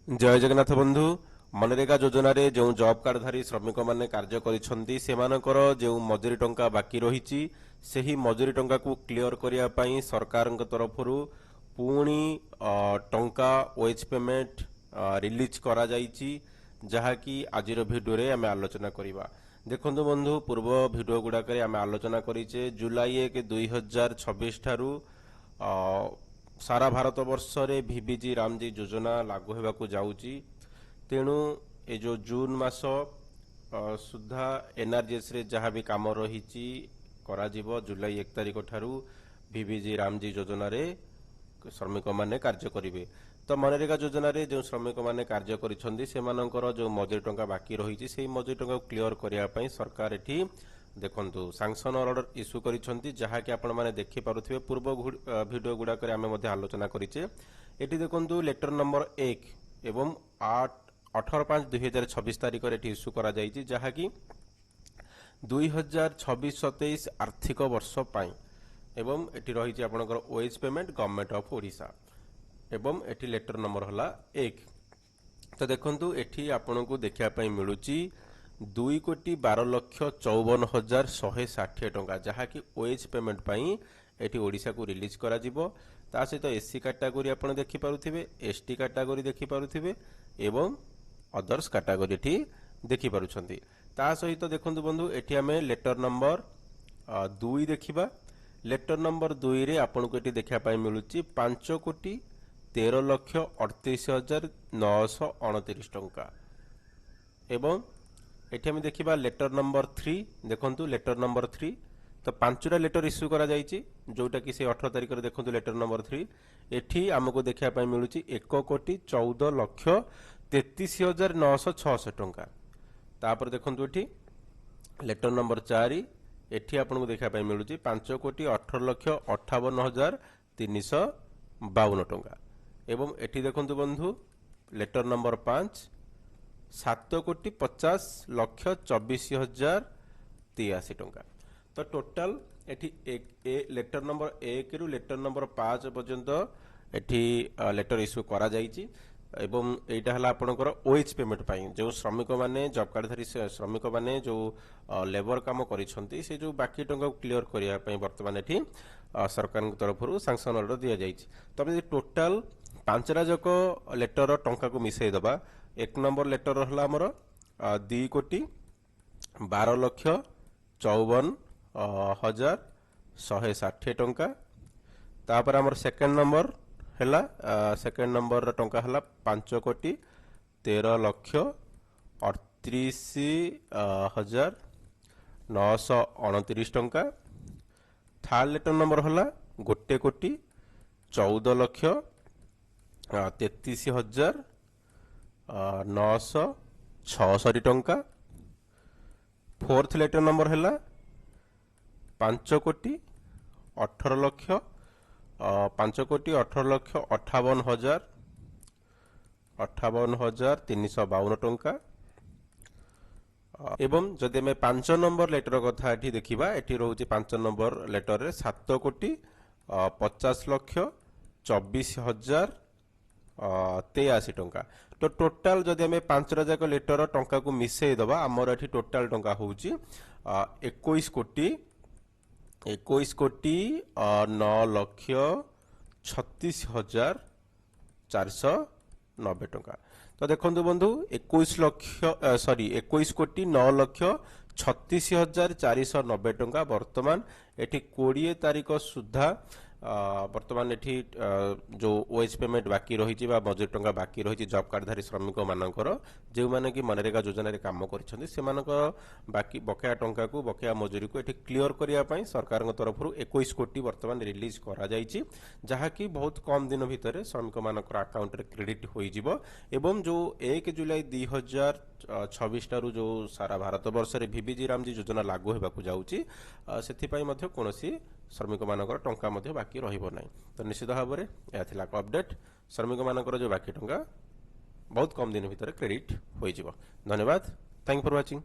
जय जगन्नाथ बंधु। मनरेगा योजन जो जॉब कार्डधारी श्रमिक मैंने कार्य कर जो मजूरी टंका बाकी रही से ही मजूरी टंका को क्लियर करने सरकार तरफ पुणी टंका वेज पेमेंट रिलीज करा जाइछि, जहाँकि आज भिडियो रे आम आलोचना करवा। देखो बंधु, पूर्व भिडियो गुड़ाक आम आलोचना करिचे जुलाई 1 2026 ठारू सारा भारत वर्ष रे भिबिजी रामजी योजना लागू होगा जाऊँगी। तेणु ये जो जून मास सुधा एनआरजीएस रे जहाँ भी काम रही जुलाई 1 तारिख ठारू भिबिजी रामजी योजना रे श्रमिक माने कार्य करेंगे। तो मनरेगा योजना रे जो श्रमिक माने कार्य करिसेंती सेमानकर जो मजूरी टंका बाकी रही से मजूरी टंका क्लियर करने सरकार एठी देखंतु सांक्शन ऑर्डर इश्यू करिसेंती, जहाँ कि आपण माने देखि पारुथिबे। पूर्व वीडियो गुडा करे आमे मध्ये आलोचना करिचे। एठी देखंतु लेटर नंबर 1 एवं 18/5/2026 तारिख रे इश्यू करा जाइछि, जहाँ कि 2026-27 आर्थिक वर्ष पाई एवं एठी रही आपनकर wage payment government of Odisha एवं एठी लेटर नंबर हला 1। तो देखंतु एठी आपनको देखिया पई मिलुची 2,12,54,160 टंका, जहाँ कि वेज पेमेंट पाई एठी ओडिशा को रिलीज करा जिवो। ता सहित एससी कैटेगरी आपण देखि पारुथिबे, एसटी कैटेगरी देखि पारुथिबे एवं अदर्स कैटेगरी एठी देखि पारुछंती। ता सहित देखंतु बंधु, एठी हमें लेटर नंबर 2 देखिबा। लेटर नंबर 2 रे आपण को एठी देखिया पाई मिलुची 5,13,38,929 टंका एवं एठी हम देखिबा लेटर नंबर 3। देखंतु लेटर नंबर 3 तो 5टा लेटर इश्यू करा जाइछि, जोटा कि से 18 तारिख रे देखंतु लेटर नंबर 3 एठी हमको देखिया पाई मिलुची 1,14,33,966 टंका। तापर देखंतु एठी लेटर नंबर 4 एठी आपनको देखिया पाई मिलुची 5,18,58,352 टंका एवं एठी देखंतु बंधु लेटर नंबर 5 7,50,24,083 टंका। तो टोटाल एठी लेटर नंबर 1 रु लेटर नंबर 5 पर्यंत एठी लेटर इश्यू करा जाइछि एवं एटा हला आपनकर वेज पेमेंट पाई जो श्रमिक माने जॉब कार्डधारी श्रमिक माने जो लेबर काम करिसंती से जो बाकी टंका क्लियर करिया पई वर्तमान एठी सरकार तरफ सैंक्शन ऑर्डर दिया जाइछि। तबे टोटाल 5टा जक लेटर टंका को मिसई दबा। 1 नंबर लेटर हला हमर 2,12,54,160 टंका। तापर हमर सेकंड नंबर हला सेकंड नंबर टंका हला 5,13,38,929 टंका। थर्ड लेटर नंबर हला 1,14,33,966 टंका। फोर्थ लेटर नंबर हला 5,18,58,352 टंका एवं जदि आम 5 नंबर लेटर कथा एठी देखिबा, एठी रहउची 5 नंबर लेटर रे 7,50,24,023 टंका। तो टोटाल जदि आम 5टा जाक लेटर टंका को मिसई दबा आमर एठी टोटाल टंका होउची 21,09,36,490 टंका। तो देखंतु बंधु 21,09,36,490 टंका वर्तमान एठी 20 तारिख सुधा वर्तमान एठी जो वेज पेमेंट बाकी रही मजूरी टंका बाकी रही जॉब कार्डधारी श्रमिक मानकर जो माने कि मनरेगा योजना रे काम करिसेंती सेमानकर बाकी बकाया टंका को बकाया मजूरी को एठी क्लियर करिया पई सरकार तरफ 21 कोटी वर्तमान रिलीज करा जाइछि, जहाँ कि बहुत कम दिन भितर श्रमिक मानकर अकाउंट रे क्रेडिट होई जिवो एवं जो 1 जुलाई 2026 ठारू जो सारा भारत वर्ष रे भिबिजी रामजी योजना लागू होगा जाउछि सेथि पई मध्ये कोनोसी श्रमिक मानकर टंका मध्ये बाकी रहिबो नाही। तो निश्चित भाव में यह थिला अपडेट। श्रमिक मानकर जो बाकी टंका बहुत कम दिन भितर क्रेडिट होई जिवो। धन्यवाद। Thank you for watching.